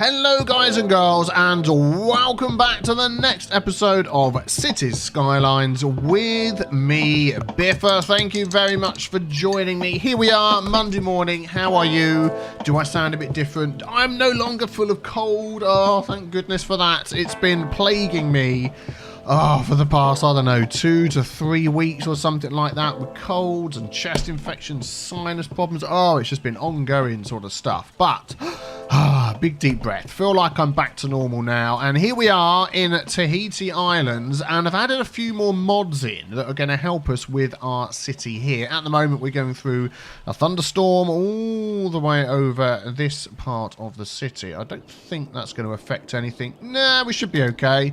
Hello guys and girls, and welcome back to the next episode of Cities Skylines with me, Biffa. Thank you very much for joining me. Here we are, Monday morning. How are you? Do I sound a bit different? I'm no longer full of cold. Oh, thank goodness for that. It's been plaguing me for the past, I don't know, 2 to 3 weeks or something like that, with colds and chest infections, sinus problems. Oh, it's just been ongoing sort of stuff. But big deep breath. Feel like I'm back to normal now. And here we are in Tahiti Islands, and I've added a few more mods in that are going to help us with our city here. At the moment, we're going through a thunderstorm all the way over this part of the city. I don't think that's going to affect anything. Nah, we should be okay.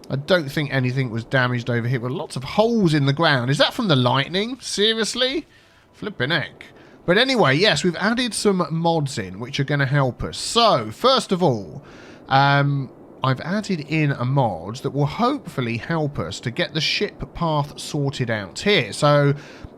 I don't think anything was damaged over here. With lots of holes in the ground. Is that from the lightning? Seriously? Flippin' heck. But anyway, yes, we've added some mods in which are going to help us. So, first of all, I've added in a mod that will hopefully help us to get the ship path sorted out here. So,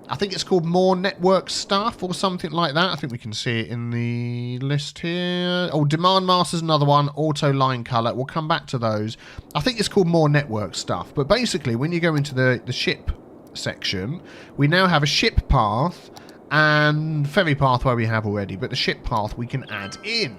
I think it's called More Network Stuff or something like that. I think we can see it in the list here. Oh, Demand Master's another one. Auto Line Colour. We'll come back to those. I think it's called More Network Stuff. But basically, when you go into the ship section, we now have a ship path and ferry pathway we have already, but the ship path we can add in.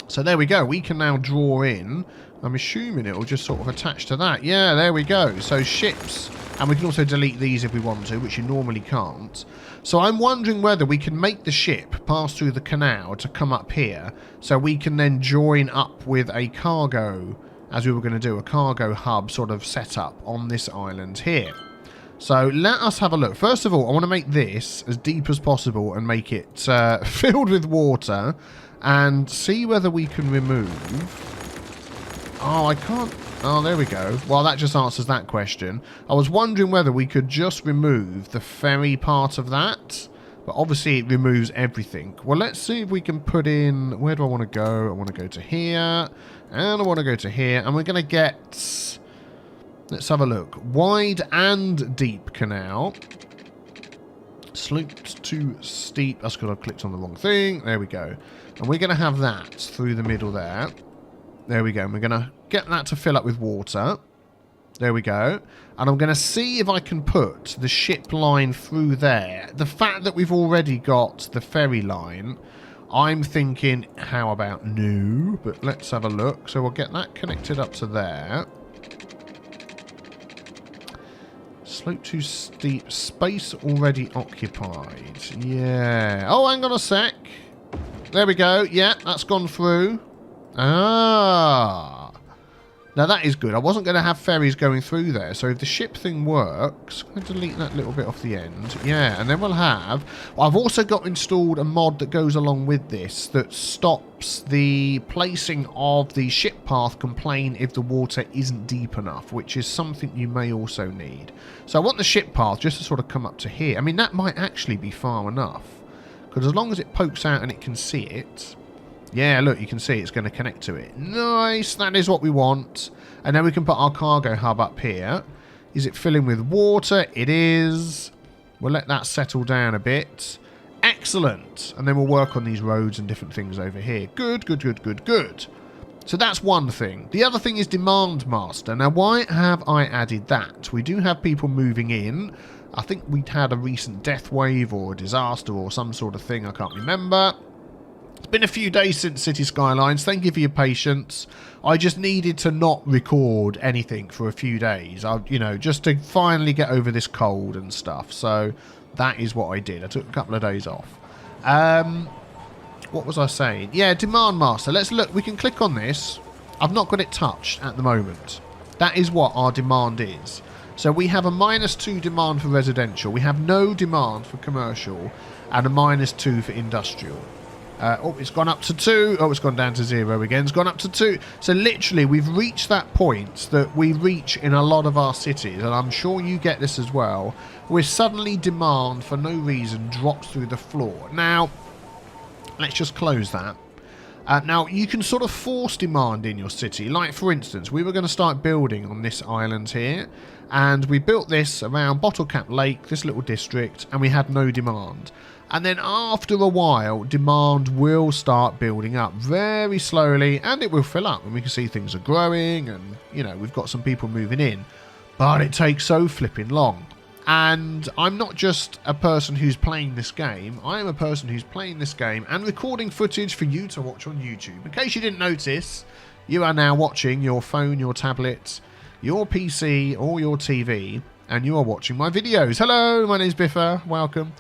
So there we go. We can now draw in. I'm assuming it will just sort of attach to that. Yeah, there we go. So ships, and we can also delete these if we want to, which you normally can't. So I'm wondering whether we can make the ship pass through the canal to come up here, so we can then join up with a cargo, as we were going to do, a cargo hub sort of setup on this island here. So let us have a look. First of all, I want to make this as deep as possible and make it filled with water and see whether we can remove... Oh, I can't... Oh, there we go. Well, that just answers that question. I was wondering whether we could just remove the ferry part of that, but obviously it removes everything. Well, let's see if we can put in... Where do I want to go? I want to go to here, and I want to go to here, and we're going to get... Let's have a look. Wide and deep canal. Sloped to steep. That's because I clicked on the wrong thing. There we go. And we're going to have that through the middle there. There we go. And we're going to get that to fill up with water. There we go. And I'm going to see if I can put the ship line through there. The fact that we've already got the ferry line, I'm thinking, how about no? But let's have a look. So we'll get that connected up to there. Slope too steep. Space already occupied. Yeah. Oh, hang on a sec. There we go. Yeah, that's gone through. Ah. Now that is good. I wasn't going to have ferries going through there. So if the ship thing works, I'm going to delete that little bit off the end. Yeah, and then we'll have... I've also got installed a mod that goes along with this that stops the placing of the ship path complain if the water isn't deep enough, which is something you may also need. So I want the ship path just to sort of come up to here. I mean, that might actually be far enough, because as long as it pokes out and it can see it... Yeah, look, you can see it's going to connect to it. Nice, that is what we want. And then we can put our cargo hub up here. Is it filling with water? It is. We'll let that settle down a bit. Excellent. And then we'll work on these roads and different things over here. Good, good, good, good, good. So that's one thing. The other thing is Demand Master. Now, why have I added that? We do have people moving in. I think we'd had a recent death wave or a disaster or some sort of thing. I can't remember. It's been a few days since City Skylines. Thank you for your patience. I just needed to not record anything for a few days. You know, just to finally get over this cold and stuff. So that is what I did. I took a couple of days off. What was I saying? Yeah, Demand Master. Let's look. We can click on this. I've not got it touched at the moment. That is what our demand is. So we have a -2 demand for residential. We have no demand for commercial and a -2 for industrial. Oh, it's gone up to 2. Oh, it's gone down to 0 again. It's gone up to 2. So literally, we've reached that point that we reach in a lot of our cities, and I'm sure you get this as well, where suddenly demand for no reason drops through the floor. Now, let's just close that. Now, you can sort of force demand in your city. Like, for instance, we were going to start building on this island here, and we built this around Bottle Cap Lake, this little district, and we had no demand. And then after a while, demand will start building up very slowly, and it will fill up, and we can see things are growing, and, you know, we've got some people moving in. But it takes so flipping long. And I'm not just a person who's playing this game. I am a person who's playing this game and recording footage for you to watch on YouTube. In case you didn't notice, you are now watching your phone, your tablet, your PC, or your TV, and you are watching my videos. Hello, my name's Biffa. Welcome.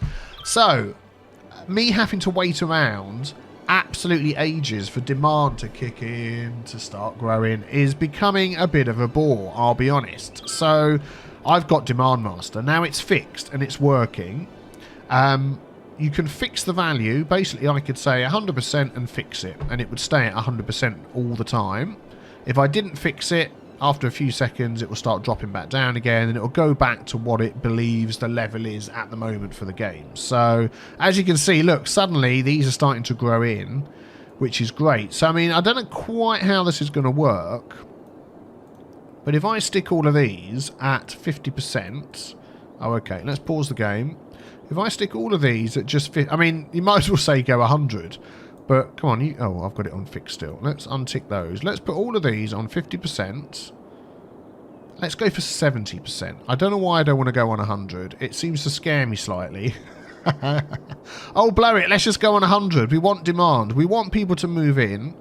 So, me having to wait around absolutely ages for demand to kick in, to start growing, is becoming a bit of a bore, I'll be honest. So, I've got Demand Master. Now it's fixed and it's working. You can fix the value. Basically, I could say 100% and fix it, and it would stay at 100% all the time. If I didn't fix it, after a few seconds, it will start dropping back down again, and it will go back to what it believes the level is at the moment for the game. So, as you can see, look, suddenly these are starting to grow in, which is great. So, I mean, I don't know quite how this is going to work, but if I stick all of these at 50%... Oh, okay, let's pause the game. If I stick all of these at just... I mean, you might as well say go 100. But, come on, oh, I've got it on fixed still. Let's untick those. Let's put all of these on 50%. Let's go for 70%. I don't know why I don't want to go on 100. It seems to scare me slightly. Oh, blow it. Let's just go on 100. We want demand. We want people to move in.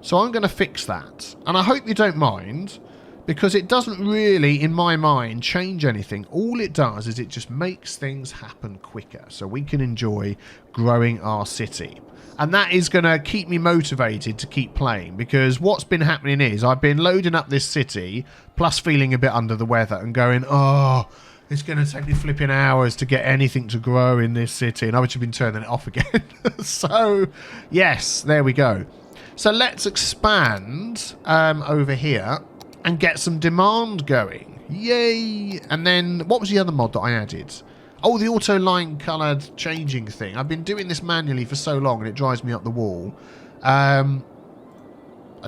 So I'm going to fix that. And I hope you don't mind, because it doesn't really, in my mind, change anything. All it does is it just makes things happen quicker so we can enjoy growing our city. And that is going to keep me motivated to keep playing, because what's been happening is I've been loading up this city, plus feeling a bit under the weather and going, oh, it's going to take me flipping hours to get anything to grow in this city. And I've just been turning it off again. So, yes, there we go. So let's expand over here and get some demand going. Yay! And then, what was the other mod that I added? Oh, the auto line coloured changing thing. I've been doing this manually for so long and it drives me up the wall. I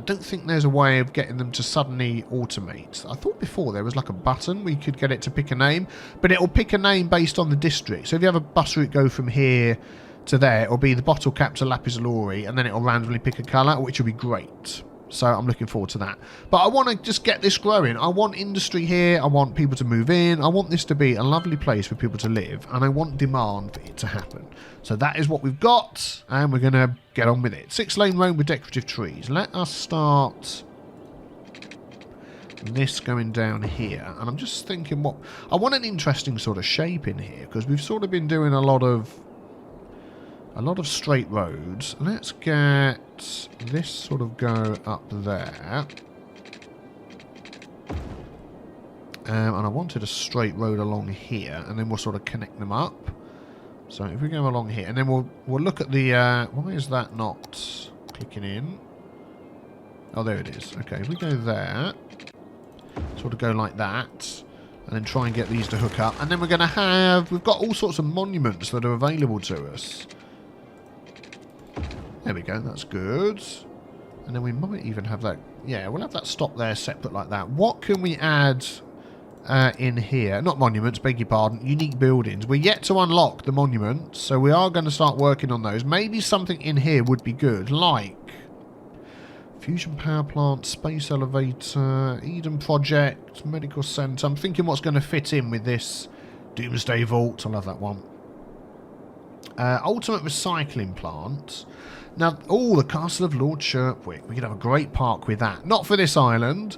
don't think there's a way of getting them to suddenly automate. I thought before there was like a button we could get it to pick a name, but it'll pick a name based on the district. So if you have a bus route go from here to there, it'll be the bottle cap to Lapis Lazuli, and then it'll randomly pick a colour, which will be great. So I'm looking forward to that. But I want to just get this growing. I want industry here. I want people to move in. I want this to be a lovely place for people to live. And I want demand for it to happen. So that is what we've got. And we're going to get on with it. 6-lane road with decorative trees. Let us start this going down here. And I'm just thinking what... I want an interesting sort of shape in here, because we've sort of been doing a lot of straight roads. Let's get this sort of go up there. And I wanted a straight road along here, and then we'll sort of connect them up. So if we go along here, and then we'll look at the... why is that not clicking in? Oh, there it is. Okay, if we go there, sort of go like that, and then try and get these to hook up. And then we're going to have... We've got all sorts of monuments that are available to us. There we go, that's good. And then we might even have that... Yeah, we'll have that stop there separate like that. What can we add in here? Not monuments, beg your pardon. Unique buildings. We're yet to unlock the monuments, so we are going to start working on those. Maybe something in here would be good, like... Fusion power plant, space elevator, Eden project, medical centre. I'm thinking what's going to fit in with this Doomsday Vault. I love that one. Ultimate recycling plant. Now, oh, the Castle of Lord Sherpwick. We could have a great park with that. Not for this island.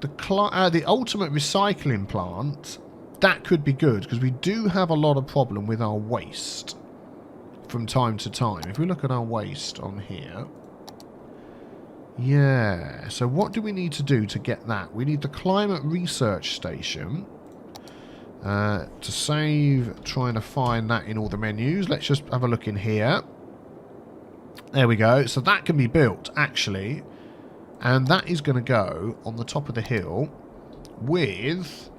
The ultimate recycling plant, that could be good, because we do have a lot of problem with our waste from time to time. If we look at our waste on here. Yeah, so what do we need to do to get that? We need the climate research station. To save, trying to find that in all the menus. Let's just have a look in here. There we go. So that can be built, actually. And that is going to go on the top of the hill with...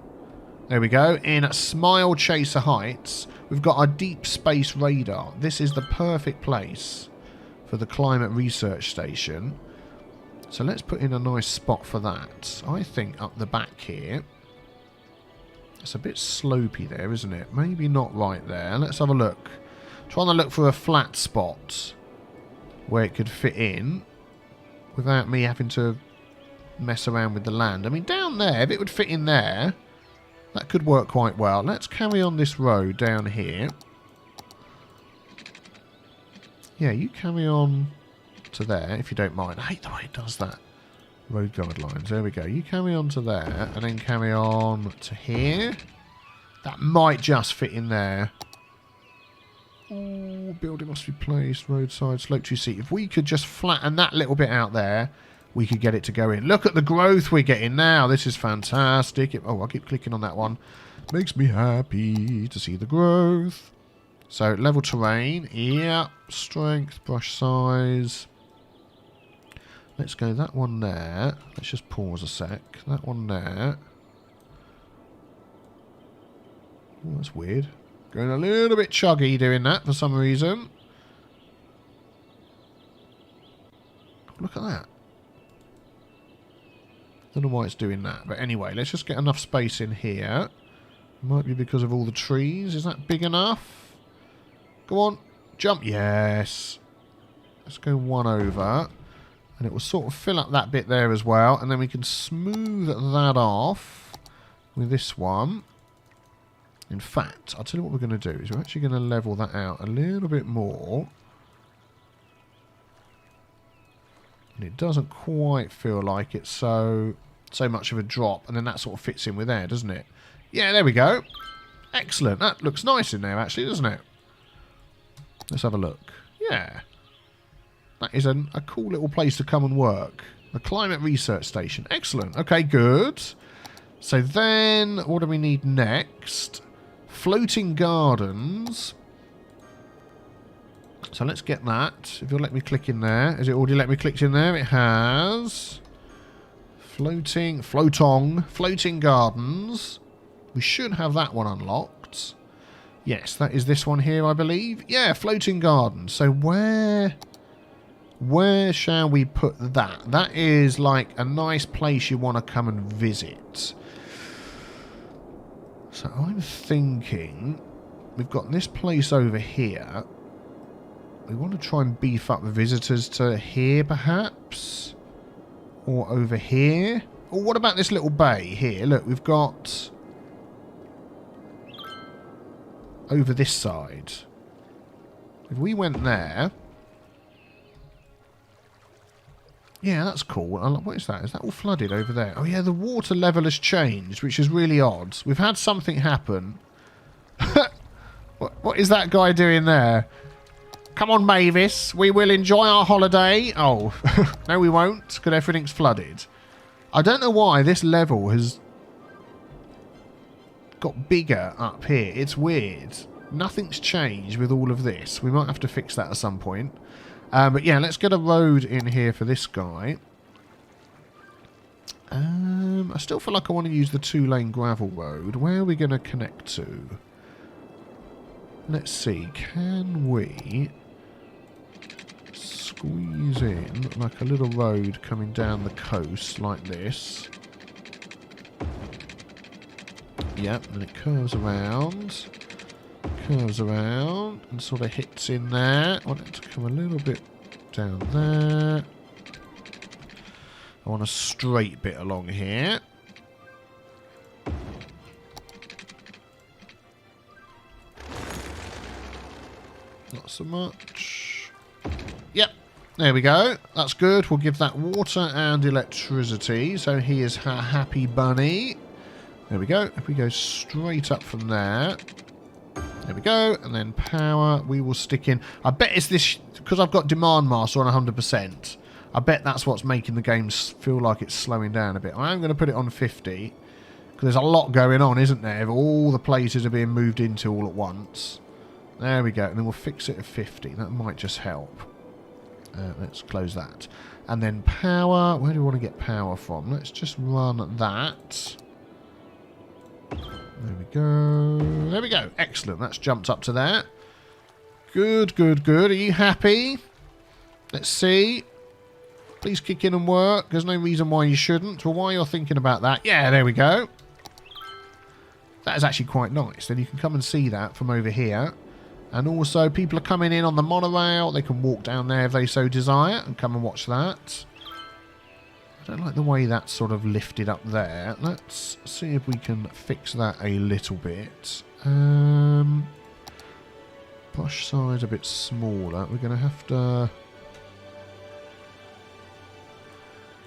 There we go. In Smile Chaser Heights, we've got our deep space radar. This is the perfect place for the climate research station. So let's put in a nice spot for that. I think up the back here. It's a bit slopey there, isn't it? Maybe not right there. Let's have a look. Trying to look for a flat spot where it could fit in without me having to mess around with the land. I mean, down there, if it would fit in there, that could work quite well. Let's carry on this road down here. Yeah, you carry on to there, if you don't mind. I hate the way it does that. Road guidelines. There we go. You carry on to there, and then carry on to here. That might just fit in there. Oh, building must be placed. Roadside slope to seat. If we could just flatten that little bit out there, we could get it to go in. Look at the growth we're getting now. This is fantastic. Oh, I'll keep clicking on that one. Makes me happy to see the growth. So, level terrain. Yeah. Strength, brush size. Let's go that one there. Let's just pause a sec. That one there. Oh, that's weird. Going a little bit chuggy doing that for some reason. Look at that. Don't know why it's doing that. But anyway, let's just get enough space in here. Might be because of all the trees. Is that big enough? Go on. Jump. Yes. Let's go one over. And it will sort of fill up that bit there as well. And then we can smooth that off with this one. In fact, I'll tell you what we're going to do is we're actually going to level that out a little bit more. And it doesn't quite feel like it's so much of a drop. And then that sort of fits in with there, doesn't it? Yeah, there we go. Excellent. That looks nice in there, actually, doesn't it? Let's have a look. Yeah. That is a cool little place to come and work. The Climate Research Station. Excellent. Okay, good. So then, what do we need next? Floating gardens. So let's get that. If you'll let me click in there. Has it already let me click in there? It has. Floating gardens. We should have that one unlocked. Yes, that is this one here, I believe. Yeah, floating gardens. So where shall we put that? That is like a nice place you want to come and visit. So I'm thinking we've got this place over here. We want to try and beef up the visitors to here, perhaps? Or over here? Or what about this little bay here? Look, we've got over this side. If we went there... Yeah, that's cool. What is that? Is that all flooded over there? Oh, yeah, the water level has changed, which is really odd. We've had something happen. What is that guy doing there? Come on, Mavis. We will enjoy our holiday. Oh, no, we won't, because everything's flooded. I don't know why this level has got bigger up here. It's weird. Nothing's changed with all of this. We might have to fix that at some point. But yeah, let's get a road in here for this guy. I still feel like I want to use the 2-lane gravel road. Where are we going to connect to? Let's see. Can we squeeze in like a little road coming down the coast like this? Yep, and it curves around. And sort of hits in there. I want it to come a little bit down there. I want a straight bit along here. Not so much. Yep, there we go. That's good. We'll give that water and electricity. So he is a happy bunny. There we go. If we go straight up from there... There we go, and then power, we will stick in. I bet it's this, because I've got Demand Master on 100%, I bet that's what's making the game feel like it's slowing down a bit. I am going to put it on 50, because there's a lot going on, isn't there? All the places are being moved into all at once. There we go, and then we'll fix it at 50. That might just help. Let's close that. And then power, where do we want to get power from? Let's just run that. There we go. There we go. Excellent. That's jumped up to there. Good, good, good. Are you happy? Let's see. Please kick in and work. There's no reason why you shouldn't. Well, while you're thinking about that. Yeah, there we go. That is actually quite nice. Then you can come and see that from over here. And also, people are coming in on the monorail. They can walk down there if they so desire and come and watch that. I don't like the way that's sort of lifted up there. Let's see if we can fix that a little bit. Brush size a bit smaller. We're going to have to...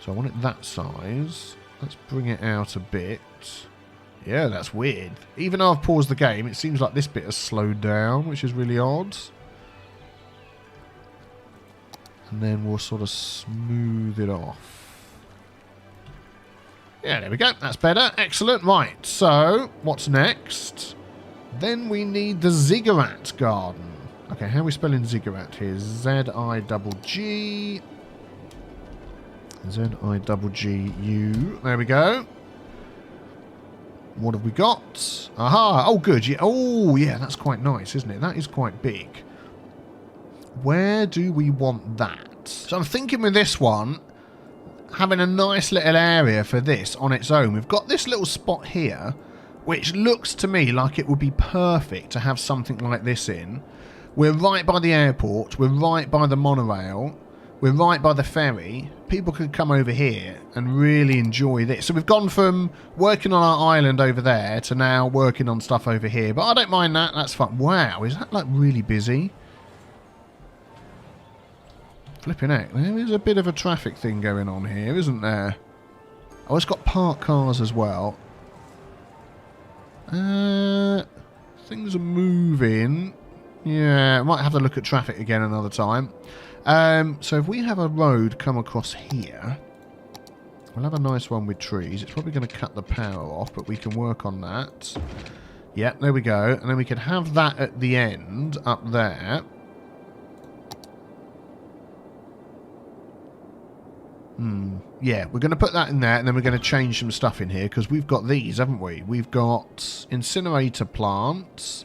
So I want it that size. Let's bring it out a bit. Yeah, that's weird. Even though I've paused the game, it seems like this bit has slowed down, which is really odd. And then we'll sort of smooth it off. Yeah, there we go. That's better. Excellent. Right, so what's next? Then we need the ziggurat garden. Okay, how are we spelling ziggurat here? Z-I-G-G. Z-I-G-G-U. There we go. What have we got? Aha! Oh, good. Yeah. Oh, yeah, that's quite nice, isn't it? That is quite big. Where do we want that? So I'm thinking with this one, having a nice little area for this on its own. We've got this little spot here, which looks to me like it would be perfect to have something like this in. We're right by the airport. We're right by the monorail. We're right by the ferry. People could come over here and really enjoy this. So we've gone from working on our island over there to now working on stuff over here. But I don't mind that. That's fun. Wow, is that like really busy? Flipping heck. There is a bit of a traffic thing going on here, isn't there? Oh, it's got parked cars as well. Things are moving. Yeah, I might have to look at traffic again another time. So if we have a road come across here, we'll have a nice one with trees. It's probably going to cut the power off, but we can work on that. Yeah, there we go. And then we can have that at the end up there. Yeah, we're going to put that in there, and then we're going to change some stuff in here, because we've got these, haven't we? We've got incinerator plants.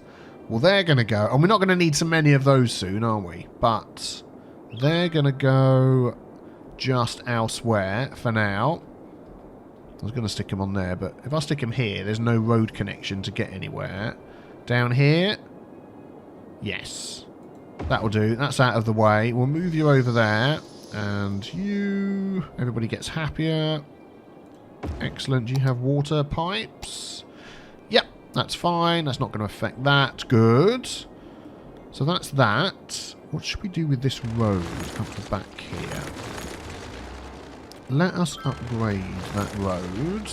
Well, they're going to go... And we're not going to need so many of those soon, are we? But... they're going to go just elsewhere for now. I was going to stick them on there, but if I stick them here, there's no road connection to get anywhere. Down here? Yes. That'll do. That's out of the way. We'll move you over there. And you... everybody gets happier. Excellent. Do you have water pipes? Yep, that's fine. That's not going to affect that. Good. So that's that. What should we do with this road up the back here? Let us upgrade that road.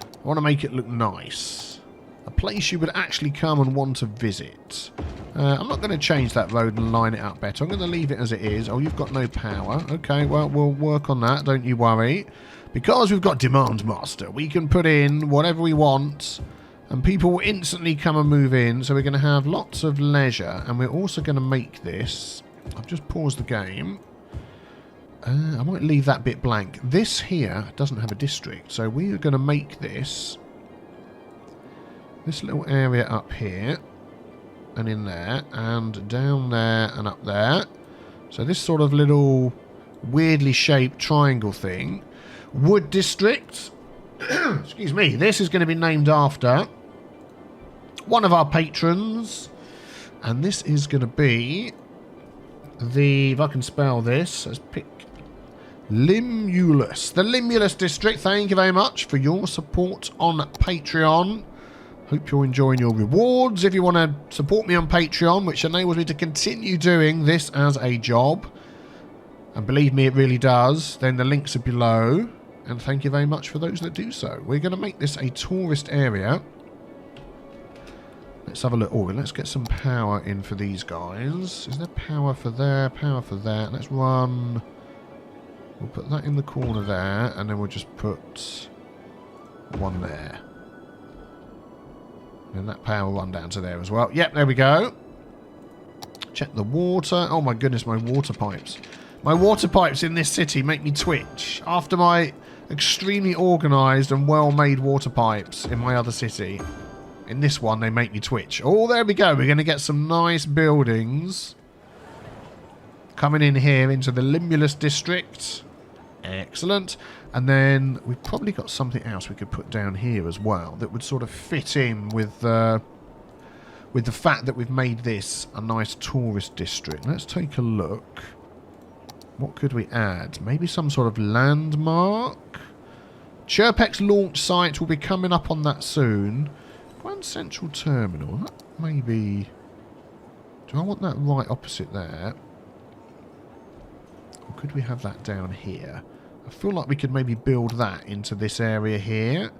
I want to make it look nice. A place you would actually come and want to visit. I'm not going to change that road and line it up better. I'm going to leave it as it is. Oh, you've got no power. Okay, well, we'll work on that. Don't you worry. Because we've got Demand Master, we can put in whatever we want. And people will instantly come and move in. So we're going to have lots of leisure. And we're also going to make this... I've just paused the game. I might leave that bit blank. This here doesn't have a district. So we are going to make this little area up here. And in there. And down there and up there. So this sort of little weirdly shaped triangle thing. Wood District. Excuse me. This is going to be named after one of our patrons, and this is going to be the, if I can spell this, let's pick Limulus. The Limulus District. Thank you very much for your support on Patreon. Hope you're enjoying your rewards. If you want to support me on Patreon, which enables me to continue doing this as a job, and believe me, it really does, then the links are below. And thank you very much for those that do so. We're going to make this a tourist area. Let's have a look. Oh, let's get some power in for these guys. Is there power for there? Power for there? Let's run... We'll put that in the corner there, and then we'll just put one there. And that power will run down to there as well. Yep, there we go. Check the water. Oh my goodness, my water pipes. My water pipes in this city make me twitch. After my extremely organised and well-made water pipes in my other city. In this one, they make me twitch. Oh, there we go. We're going to get some nice buildings coming in here into the Limulus District. Excellent. And then we've probably got something else we could put down here as well that would sort of fit in with the fact that we've made this a nice tourist district. Let's take a look. What could we add? Maybe some sort of landmark? Chirpex launch site will be coming up on that soon. Grand Central Terminal. That maybe... Do I want that right opposite there? Or could we have that down here? I feel like we could maybe build that into this area here.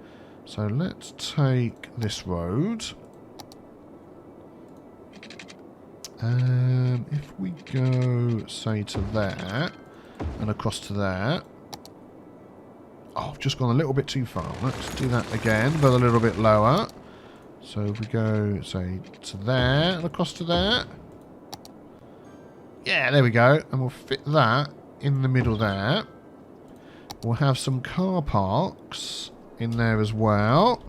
So let's take this road. If we go, say, to there and across to there. Oh, I've just gone a little bit too far. Let's do that again, but a little bit lower. So if we go, say, to there and across to there. Yeah, there we go. And we'll fit that in the middle there. We'll have some car parks in there as well.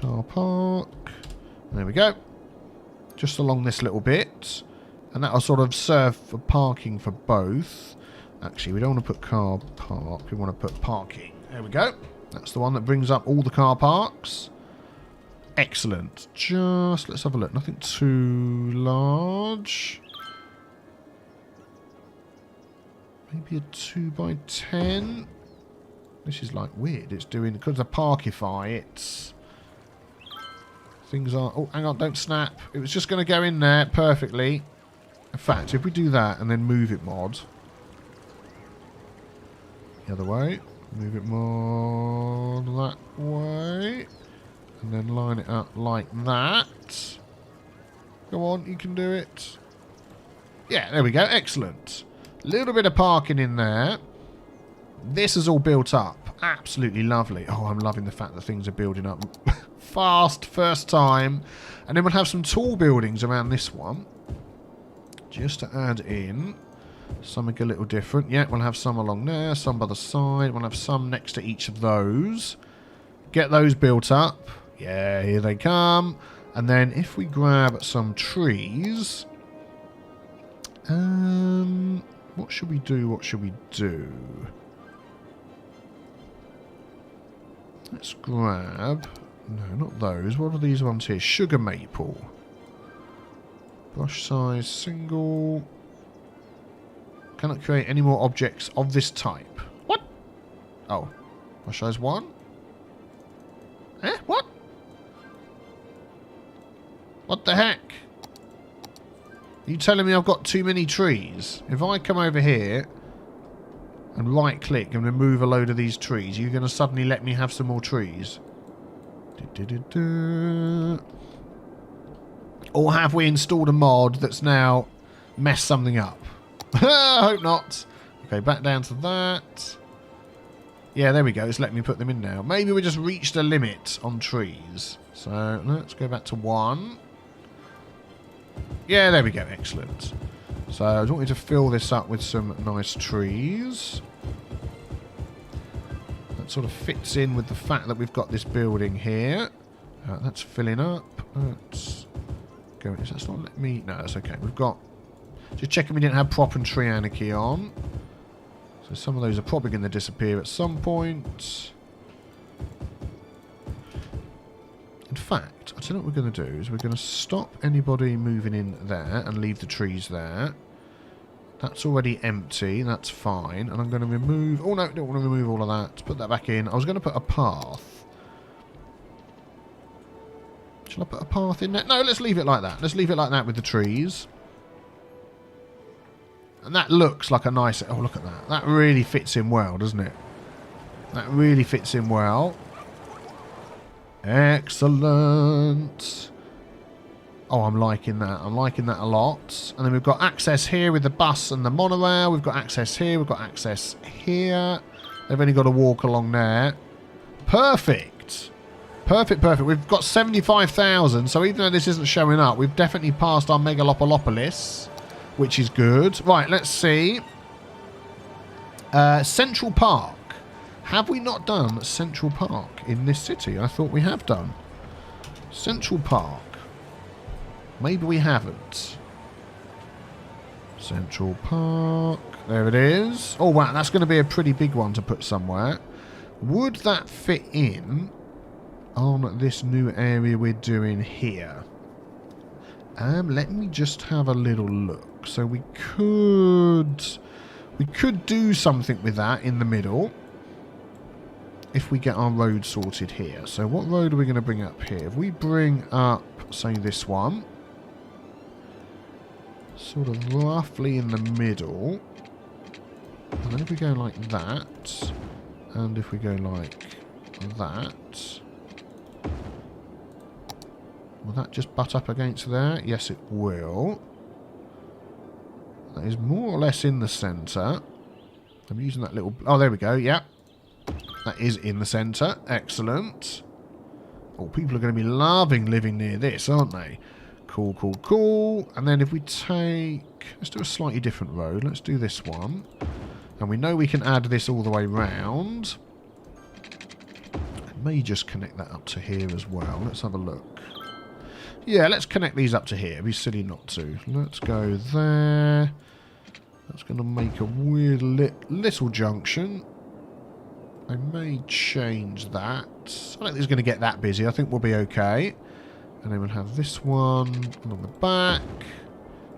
Car park. There we go. Just along this little bit. And that'll sort of serve for parking for both. Actually, we don't want to put car park. We want to put parking. There we go. That's the one that brings up all the car parks. Excellent. Just, let's have a look. Nothing too large. Maybe a 2x10. This is like weird. It's doing, because of Parkify, it's... Things are... Oh, hang on, don't snap. It was just going to go in there perfectly. In fact, if we do that and then move it mod... The other way. Move it mod that way. And then line it up like that. Go on, you can do it. Yeah, there we go. Excellent. Little bit of parking in there. This is all built up. Absolutely lovely. Oh, I'm loving the fact that things are building up fast first time. And then we'll have some tall buildings around this one. Just to add in something a little different. Yeah, we'll have some along there, some by the side. We'll have some next to each of those. Get those built up. Yeah, here they come. And then if we grab some trees... what should we do? What should we do? Let's grab... No, not those. What are these ones here? Sugar maple. Brush size single. Cannot create any more objects of this type. What? Oh. Brush size 1? Eh? What? What the heck? Are you telling me I've got too many trees? If I come over here and right click and remove a load of these trees, you're going to suddenly let me have some more trees? Or have we installed a mod that's now messed something up? I hope not. Okay, back down to that. Yeah, there we go. It's letting me put them in now. Maybe we just reached a limit on trees. So let's go back to 1. Yeah, there we go. Excellent. So I want you to fill this up with some nice trees. That sort of fits in with the fact that we've got this building here. That's filling up. Let's go. That's not letting me... No, that's okay. We've got... Just checking we didn't have prop and tree anarchy on. So some of those are probably going to disappear at some point. In fact, I tell you what we're going to do is we're going to stop anybody moving in there and leave the trees there. That's already empty. That's fine. And I'm going to remove... Oh, no, I don't want to remove all of that. Put that back in. I was going to put a path. Shall I put a path in there? No, let's leave it like that. Let's leave it like that with the trees. And that looks like a nice... Oh, look at that. That really fits in well, doesn't it? That really fits in well. Excellent. Oh, I'm liking that. I'm liking that a lot. And then we've got access here with the bus and the monorail. We've got access here. We've got access here. They've only got to walk along there. Perfect. Perfect, perfect. We've got 75,000. So even though this isn't showing up, we've definitely passed our Megalopolopolis, which is good. Right, let's see. Central Park. Have we not done Central Park in this city? I thought we have done. Central Park. Maybe we haven't. Central Park. There it is. Oh, wow, that's going to be a pretty big one to put somewhere. Would that fit in on this new area we're doing here? Let me just have a little look. So we could do something with that in the middle if we get our road sorted here. So what road are we going to bring up here? If we bring up, say, this one, sort of roughly in the middle, and then if we go like that, and if we go like that, will that just butt up against there? Yes, it will. That is more or less in the centre. I'm using that little... Oh, there we go. Yep. That is in the centre. Excellent. Oh, people are going to be loving living near this, aren't they? Cool, cool, cool. And then if we take... Let's do a slightly different road. Let's do this one. And we know we can add this all the way round. I may just connect that up to here as well. Let's have a look. Yeah, let's connect these up to here. It'd be silly not to. Let's go there. That's going to make a weird little junction. I may change that. I don't think it's going to get that busy. I think we'll be okay. And then we'll have this one along the back.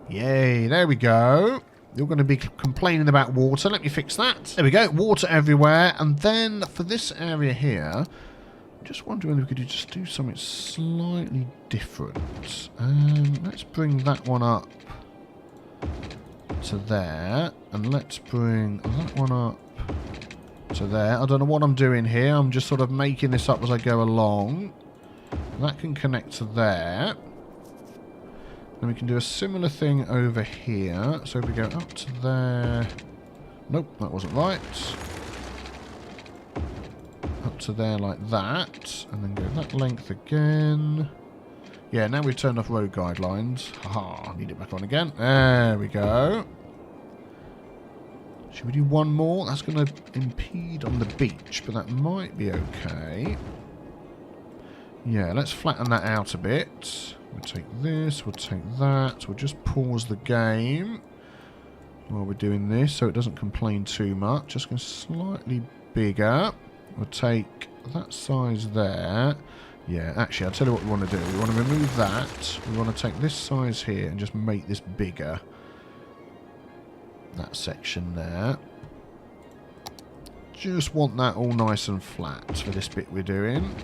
Yay, there we go. You're going to be complaining about water. Let me fix that. There we go. Water everywhere. And then for this area here, I'm just wondering if we could just do something slightly different. Let's bring that one up to there. And let's bring that one up to there. I don't know what I'm doing here. I'm just sort of making this up as I go along. That can connect to there. Then we can do a similar thing over here. So if we go up to there... Nope, that wasn't right. Up to there like that. And then go that length again. Yeah, now we've turned off road guidelines. Haha, need it back on again. There we go. Should we do one more? That's going to impede on the beach, but that might be okay. Yeah, let's flatten that out a bit. We'll take this, we'll take that. We'll just pause the game while we're doing this so it doesn't complain too much. Just going slightly bigger. We'll take that size there. Yeah, actually, I'll tell you what we want to do. We want to remove that. We want to take this size here and just make this bigger. That section there. Just want that all nice and flat for this bit we're doing.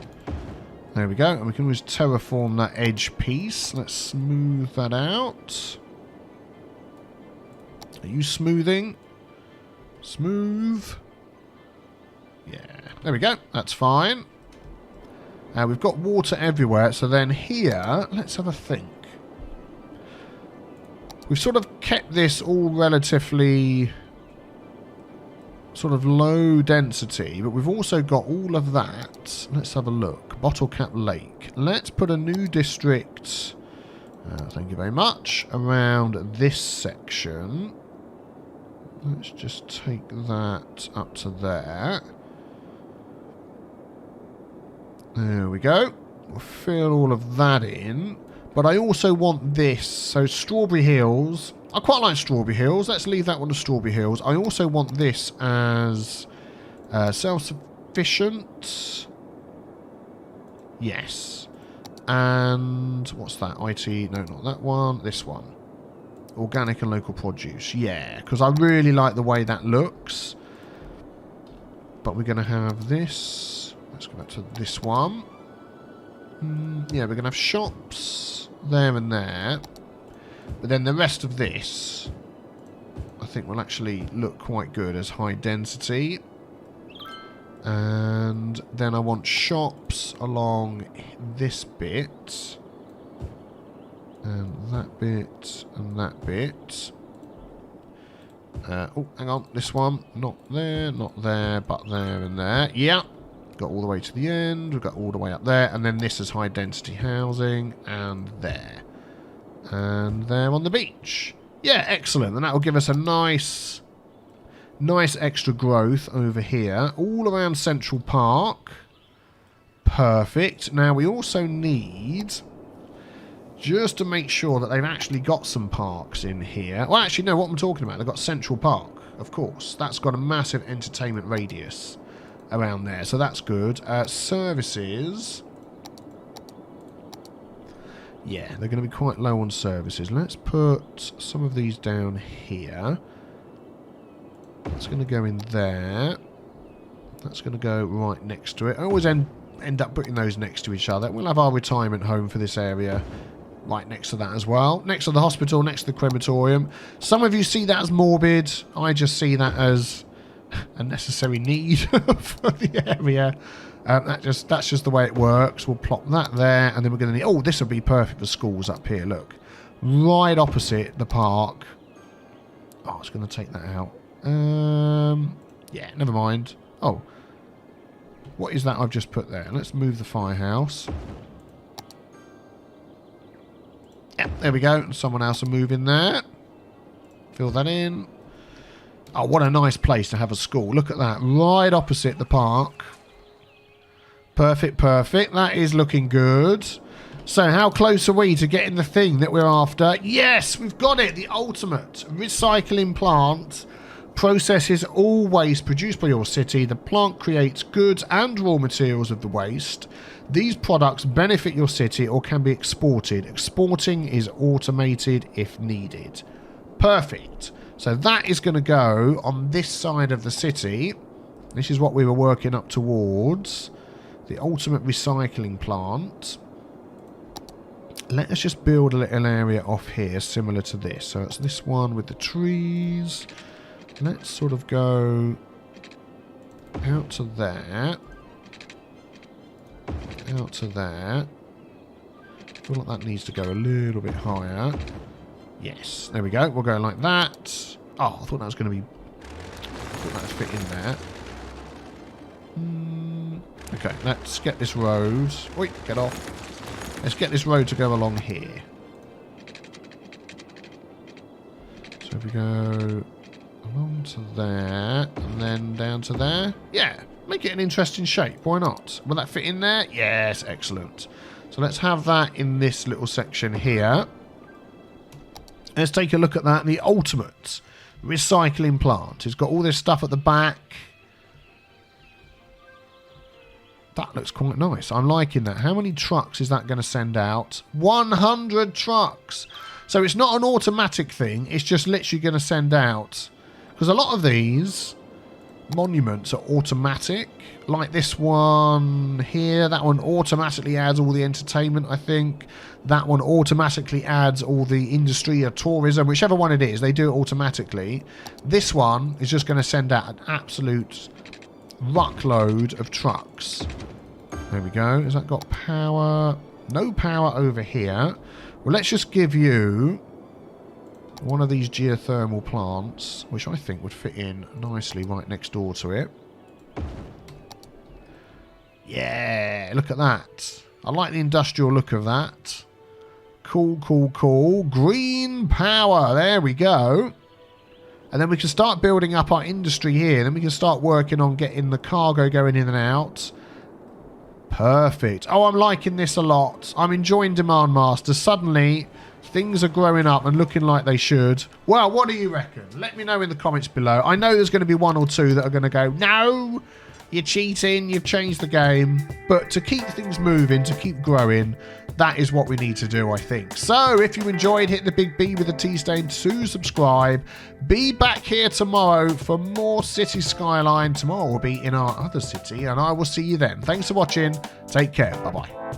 There we go. And we can always terraform that edge piece. Let's smooth that out. Are you smoothing? Smooth. Yeah. There we go. That's fine. We've got water everywhere. So then here, let's have a think. We've sort of kept this all relatively sort of low density, but we've also got all of that. Let's have a look. Bottle Cap Lake. Let's put a new district, thank you very much, around this section. Let's just take that up to there. There we go. We'll fill all of that in. But I also want this. So Strawberry Hills. I quite like Strawberry Hills. Let's leave that one to Strawberry Hills. I also want this as self-sufficient. Yes. And what's that? IT. No, not that one. This one. Organic and local produce. Yeah. Because I really like the way that looks. But we're going to have this. Let's go back to this one. Yeah, we're going to have shops there and there. But then the rest of this, I think, will actually look quite good as high density. And then I want shops along this bit. And that bit. And that bit. Oh, hang on. This one. Not there, but there and there. Yeah. Got all the way to the end. We've got all the way up there. And then this is high density housing. And there. And there on the beach. Yeah, excellent. And that will give us a nice extra growth over here. All around Central Park. Perfect. Now we also need, just to make sure that they've actually got some parks in here. Well, actually, no, what I'm talking about, they've got Central Park. of course. That's got a massive entertainment radius around there, so that's good. Services. Yeah, they're going to be quite low on services. Let's put some of these down here. That's going to go in there. That's going to go right next to it. I always end up putting those next to each other. We'll have our retirement home for this area right next to that as well. Next to the hospital, next to the crematorium. Some of you see that as morbid. I just see that as a necessary need for the area. That's just the way it works. We'll plop that there, and then we're going to need... Oh, this would be perfect for schools up here, look. Right opposite the park. Oh, I was going to take that out. Yeah, never mind. Oh. What is that I've just put there? Let's move the firehouse. Yep, there we go. Someone else will move in there. Fill that in. Oh, what a nice place to have a school. Look at that. Right opposite the park. Perfect, perfect. That is looking good. So how close are we to getting the thing that we're after? Yes, we've got it. The ultimate recycling plant processes all waste produced by your city. The plant creates goods and raw materials of the waste. These products benefit your city or can be exported. Exporting is automated if needed. Perfect. So that is going to go on this side of the city. This is what we were working up towards. The ultimate recycling plant. Let us just build a little area off here similar to this. So it's this one with the trees. Let's sort of go out to there. Out to there. I feel like that needs to go a little bit higher. Yes, there we go. We'll go like that. Oh, I thought that was going to be... I thought that would fit in there. Okay, let's get this road... Wait, get off. Let's get this road to go along here. So if we go along to there, and then down to there. Yeah, make it an interesting shape. Why not? Will that fit in there? Yes, excellent. So let's have that in this little section here. Let's take a look at that. The ultimate recycling plant. It's got all this stuff at the back. That looks quite nice. I'm liking that. How many trucks is that going to send out? 100 trucks. So it's not an automatic thing. It's just literally going to send out. Because a lot of these monuments are automatic. Like this one here. That one automatically adds all the entertainment, I think. That one automatically adds all the industry or tourism. Whichever one it is, they do it automatically. This one is just going to send out an absolute ruckload of trucks. There we go. Has that got power? No power over here. Well, let's just give you one of these geothermal plants, which I think would fit in nicely right next door to it. Yeah, look at that. I like the industrial look of that. Cool, cool, cool. Green power. There we go. And then we can start building up our industry here. Then we can start working on getting the cargo going in and out. Perfect. Oh, I'm liking this a lot. I'm enjoying Demand Master. Suddenly, things are growing up and looking like they should. Well, what do you reckon? Let me know in the comments below. I know there's going to be one or two that are going to go, no, you're cheating, you've changed the game. But to keep things moving, to keep growing, that is what we need to do, I think. So, if you enjoyed, hit the big B with a T stain to subscribe. Be back here tomorrow for more Cities Skyline. Tomorrow will be in our other city, and I will see you then. Thanks for watching. Take care. Bye-bye.